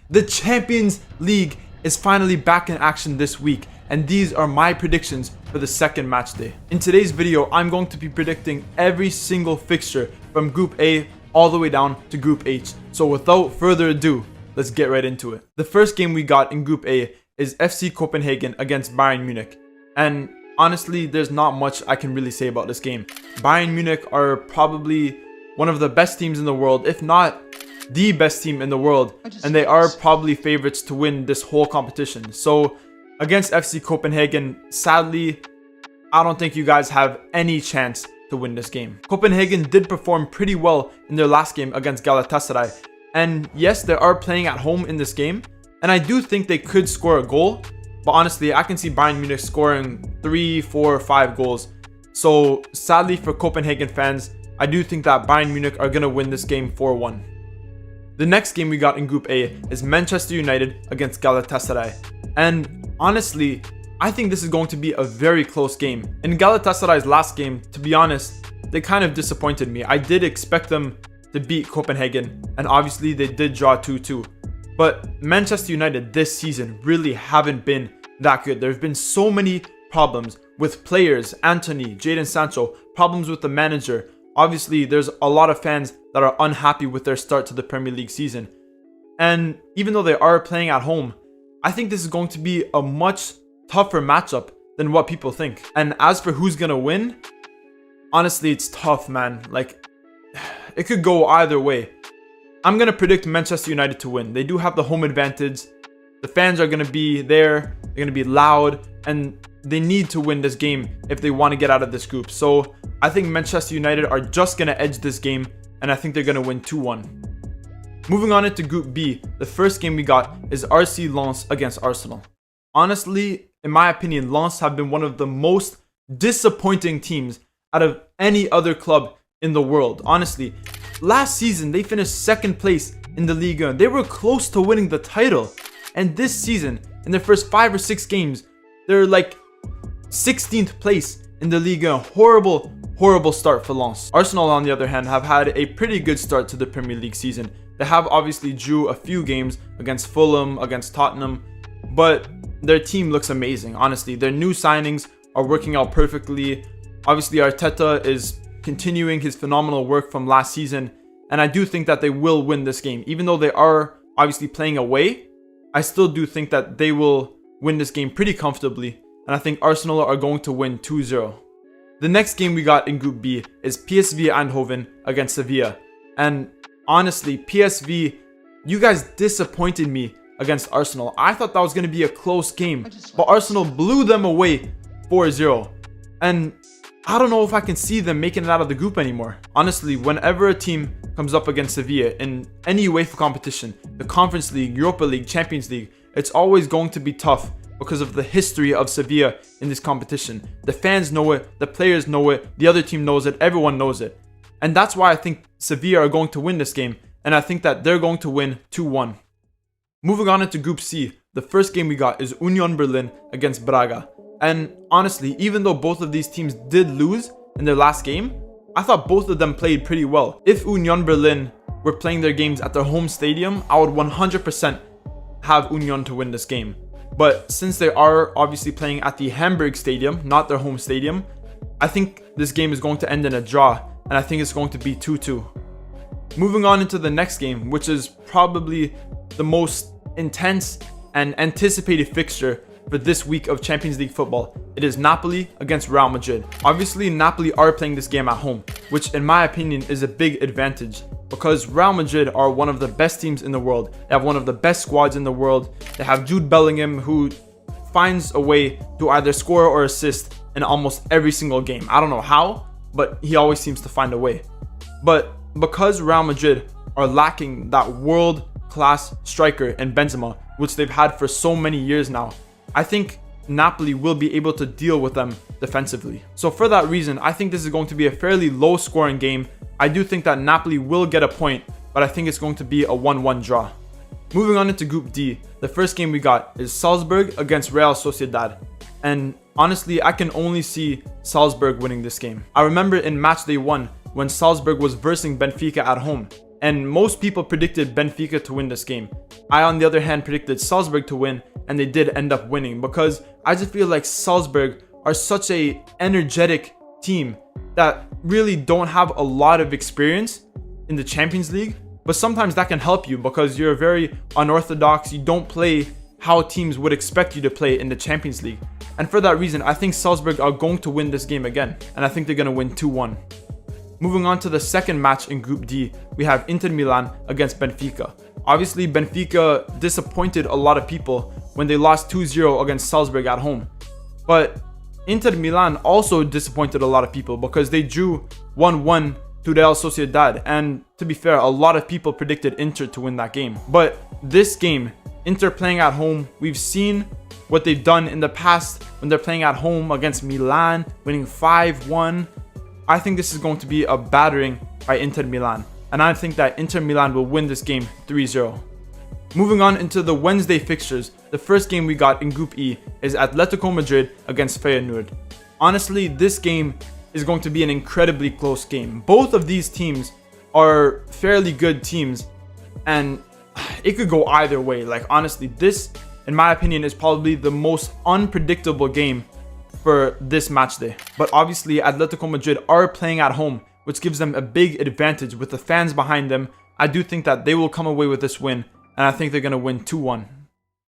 The Champions League is finally back in action this week, and these are my predictions for the second match day. In today's video, I'm going to be predicting every single fixture from Group A all the way down to Group H. So without further ado, let's get right into it. The first game we got in Group A is FC Copenhagen against Bayern Munich. And honestly, there's not much I can really say about this game. Bayern Munich are probably one of the best teams in the world, if not the best team in the world, and they are probably favorites to win this whole competition. So against FC Copenhagen, sadly, I don't think you guys have any chance to win this game. Copenhagen did perform pretty well in their last game against Galatasaray, and yes, they are playing at home in this game, and I do think they could score a goal, but honestly, I can see Bayern Munich scoring 3, 4, 5 goals. So sadly for Copenhagen fans, I do think that Bayern Munich are going to win this game 4-1. The next game we got in Group A is Manchester United against Galatasaray. And honestly, I think this is going to be a very close game. In Galatasaray's last game, to be honest, they kind of disappointed me. I did expect them to beat Copenhagen, and obviously they did draw 2-2. But Manchester United this season really haven't been that good. There have been so many problems with players, Anthony, Jadon Sancho, problems with the manager. Obviously, there's a lot of fans that are unhappy with their start to the Premier League season. And even though they are playing at home, I think this is going to be a much tougher matchup than what people think. And as for who's going to win, honestly, it's tough, man. Like, it could go either way. I'm going to predict Manchester United to win. They do have the home advantage. The fans are going to be there. They're going to be loud. And they need to win this game if they want to get out of this group. So I think Manchester United are just going to edge this game, and I think they're going to win 2-1. Moving on into Group B, the first game we got is RC Lens against Arsenal. Honestly, in my opinion, Lens have been one of the most disappointing teams out of any other club in the world. Honestly, last season they finished second place in the Ligue 1. They were close to winning the title, and this season, in their first 5 or 6 games, they're like 16th place in the Ligue 1. Horrible start for Lens. Arsenal, on the other hand, have had a pretty good start to the Premier League season. They have obviously drew a few games against Fulham, against Tottenham, but their team looks amazing. Honestly, their new signings are working out perfectly. Obviously, Arteta is continuing his phenomenal work from last season, and I do think that they will win this game. Even though they are obviously playing away, I still do think that they will win this game pretty comfortably, and I think Arsenal are going to win 2-0. The next game we got in Group B is PSV Eindhoven against Sevilla. And honestly, PSV, you guys disappointed me against Arsenal. I thought that was going to be a close game, but Arsenal blew them away 4-0. And I don't know if I can see them making it out of the group anymore. Honestly, whenever a team comes up against Sevilla in any UEFA competition, the Conference League, Europa League, Champions League, it's always going to be tough because of the history of Sevilla in this competition. The fans know it, the players know it, the other team knows it, everyone knows it. And that's why I think Sevilla are going to win this game, and I think that they're going to win 2-1. Moving on into Group C, the first game we got is Union Berlin against Braga. And honestly, even though both of these teams did lose in their last game, I thought both of them played pretty well. If Union Berlin were playing their games at their home stadium, I would 100% have Union to win this game. But since they are obviously playing at the Hamburg Stadium, not their home stadium, I think this game is going to end in a draw, and I think it's going to be 2-2. Moving on into the next game, which is probably the most intense and anticipated fixture for this week of Champions League football. It is Napoli against Real Madrid. Obviously, Napoli are playing this game at home, which in my opinion is a big advantage because Real Madrid are one of the best teams in the world. They have one of the best squads in the world. They have Jude Bellingham, who finds a way to either score or assist in almost every single game. I don't know how, but he always seems to find a way. But because Real Madrid are lacking that world-class striker in Benzema, which they've had for so many years now, I think Napoli will be able to deal with them defensively. So for that reason, I think this is going to be a fairly low-scoring game. I do think that Napoli will get a point, but I think it's going to be a 1-1 draw. Moving on into Group D, the first game we got is Salzburg against Real Sociedad. And honestly, I can only see Salzburg winning this game. I remember in Matchday 1, when Salzburg was versing Benfica at home, and most people predicted Benfica to win this game. I, on the other hand, predicted Salzburg to win, and they did end up winning because I just feel like Salzburg are such a energetic team that really don't have a lot of experience in the Champions League, but sometimes that can help you because you're very unorthodox. You don't play how teams would expect you to play in the Champions League. And for that reason, I think Salzburg are going to win this game again, and I think they're going to win 2-1. Moving on to the second match in Group D, we have Inter Milan against Benfica. Obviously, Benfica disappointed a lot of people when they lost 2-0 against Salzburg at home. But Inter Milan also disappointed a lot of people because they drew 1-1 to Real Sociedad. And to be fair, a lot of people predicted Inter to win that game. But this game, Inter playing at home, we've seen what they've done in the past when they're playing at home against Milan, winning 5-1. I think this is going to be a battering by Inter Milan, and I think that Inter Milan will win this game 3-0. Moving on into the Wednesday fixtures, the first game we got in Group E is Atletico Madrid against Feyenoord. Honestly, this game is going to be an incredibly close game. Both of these teams are fairly good teams, and it could go either way. Like, honestly, this, in my opinion, is probably the most unpredictable game for this match day. But obviously, Atletico Madrid are playing at home, which gives them a big advantage with the fans behind them. I do think that they will come away with this win, and I think they're going to win 2-1.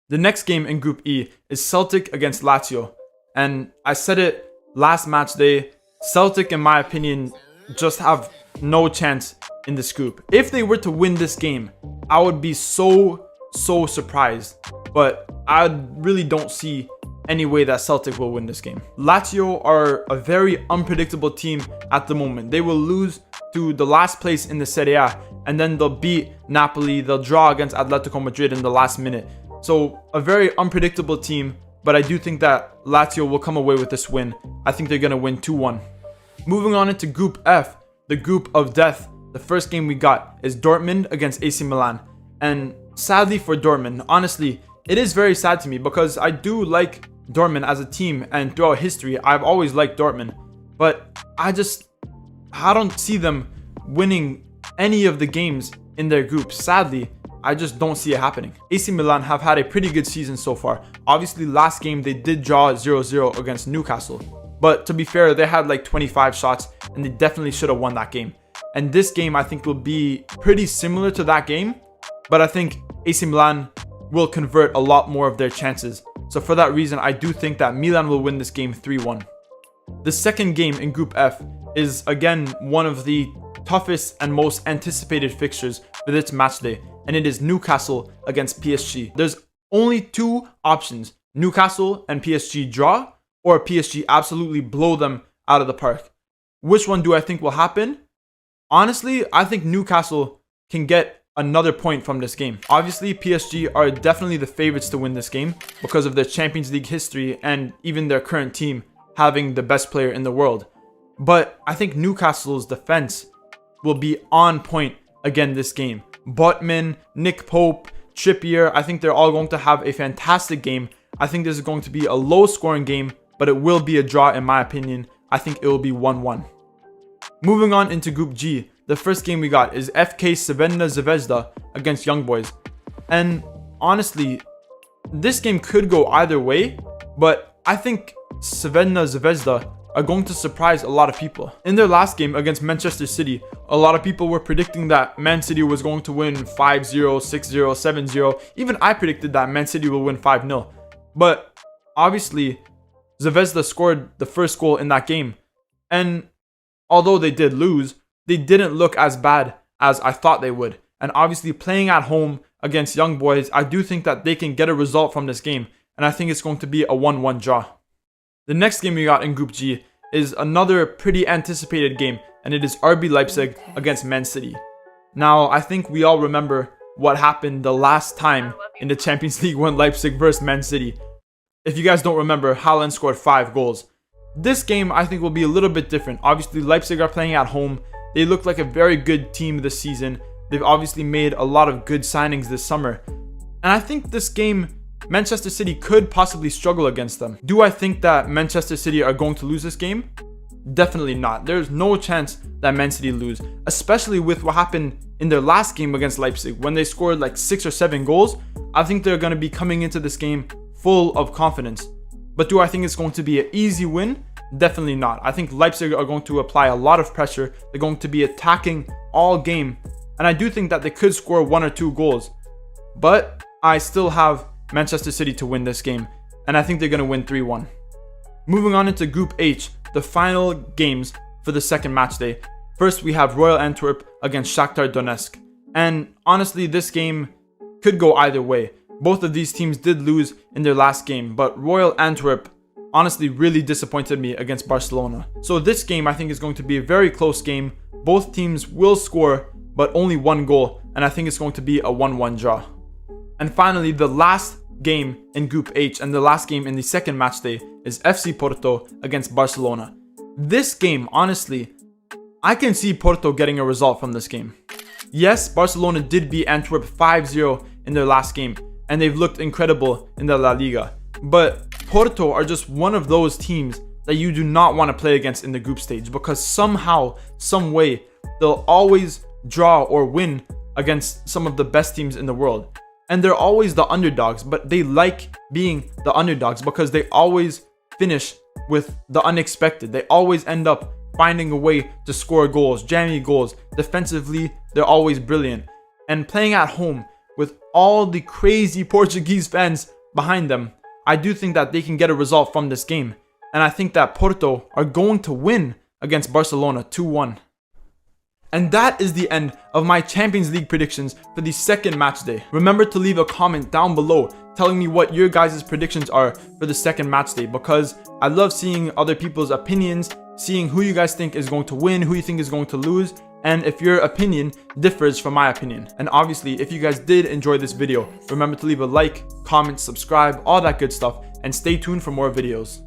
The next game in Group E is Celtic against Lazio. And I said it last match day, Celtic, in my opinion, just have no chance in this group. If they were to win this game, I would be so surprised. But I really don't see any way that Celtic will win this game. Lazio are a very unpredictable team at the moment. They will lose to the last place in the Serie A, and then they'll beat Napoli. They'll draw against Atletico Madrid in the last minute. So a very unpredictable team, but I do think that Lazio will come away with this win. I think they're going to win 2-1. Moving on into Group F, the group of death. The first game we got is Dortmund against AC Milan. And sadly for Dortmund, honestly, it is very sad to me because I do like Dortmund as a team, and throughout history I've always liked Dortmund, but I don't see them winning any of the games in their group. Sadly, I just don't see it happening. AC Milan have had a pretty good season so far. Obviously, last game they did draw 0-0 against Newcastle, but to be fair, they had like 25 shots and they definitely should have won that game. And this game I think will be pretty similar to that game, but I think AC Milan will convert a lot more of their chances. So for that reason, I do think that Milan will win this game 3-1. The second game in Group F is again one of the toughest and most anticipated fixtures for this match day, and it is Newcastle against PSG. There's only two options: Newcastle and PSG draw, or PSG absolutely blow them out of the park. Which one do I think will happen? Honestly, I think Newcastle can get another point from this game. Obviously, PSG are definitely the favorites to win this game because of their Champions League history and even their current team having the best player in the world. But I think Newcastle's defense will be on point again this game. Botman, Nick Pope, Trippier, I think they're all going to have a fantastic game. I think this is going to be a low scoring game, but it will be a draw in my opinion. I think it will be 1-1. Moving on into Group G, the first game we got is FK Crvena Zvezda against Young Boys. And honestly, this game could go either way, but I think Crvena Zvezda are going to surprise a lot of people. In their last game against Manchester City, a lot of people were predicting that Man City was going to win 5-0, 6-0, 7-0. Even I predicted that Man City will win 5-0. But obviously, Zvezda scored the first goal in that game. And although they did lose, they didn't look as bad as I thought they would. And obviously, playing at home against Young Boys, I do think that they can get a result from this game. And I think it's going to be a 1-1 draw. The next game we got in Group G is another pretty anticipated game, and it is RB Leipzig against Man City. Now, I think we all remember what happened the last time in the Champions League when Leipzig versus Man City. If you guys don't remember, Haaland scored 5 goals. This game, I think, will be a little bit different. Obviously, Leipzig are playing at home. They look like a very good team this season. They've obviously made a lot of good signings this summer. And I think this game, Manchester City could possibly struggle against them. Do I think that Manchester City are going to lose this game? Definitely not. There's no chance that Man City lose, especially with what happened in their last game against Leipzig when they scored like 6 or 7 goals. I think they're going to be coming into this game full of confidence. But do I think it's going to be an easy win? Definitely not. I think Leipzig are going to apply a lot of pressure. They're going to be attacking all game. And I do think that they could score 1 or 2 goals. But I still have Manchester City to win this game. And I think they're going to win 3-1. Moving on into Group H, the final games for the second match day. First, we have Royal Antwerp against Shakhtar Donetsk. And honestly, this game could go either way. Both of these teams did lose in their last game, but Royal Antwerp honestly really disappointed me against Barcelona. So this game I think is going to be a very close game. Both teams will score, but only 1 goal, and I think it's going to be a 1-1 draw. And finally, the last game in Group H and the last game in the second match day is FC Porto against Barcelona. This game, honestly, I can see Porto getting a result from this game. Yes, Barcelona did beat Antwerp 5-0 in their last game, and they've looked incredible in the La Liga. But Porto are just one of those teams that you do not want to play against in the group stage, because somehow, some way, they'll always draw or win against some of the best teams in the world. And they're always the underdogs, but they like being the underdogs because they always finish with the unexpected. They always end up finding a way to score goals, jamming goals. Defensively, they're always brilliant. And playing at home with all the crazy Portuguese fans behind them, I do think that they can get a result from this game. And I think that Porto are going to win against Barcelona 2-1. And that is the end of my Champions League predictions for the second match day. Remember to leave a comment down below telling me what your guys' predictions are for the second match day, because I love seeing other people's opinions, seeing who you guys think is going to win, who you think is going to lose, and if your opinion differs from my opinion. And obviously, if you guys did enjoy this video, remember to leave a like, comment, subscribe, all that good stuff, and stay tuned for more videos.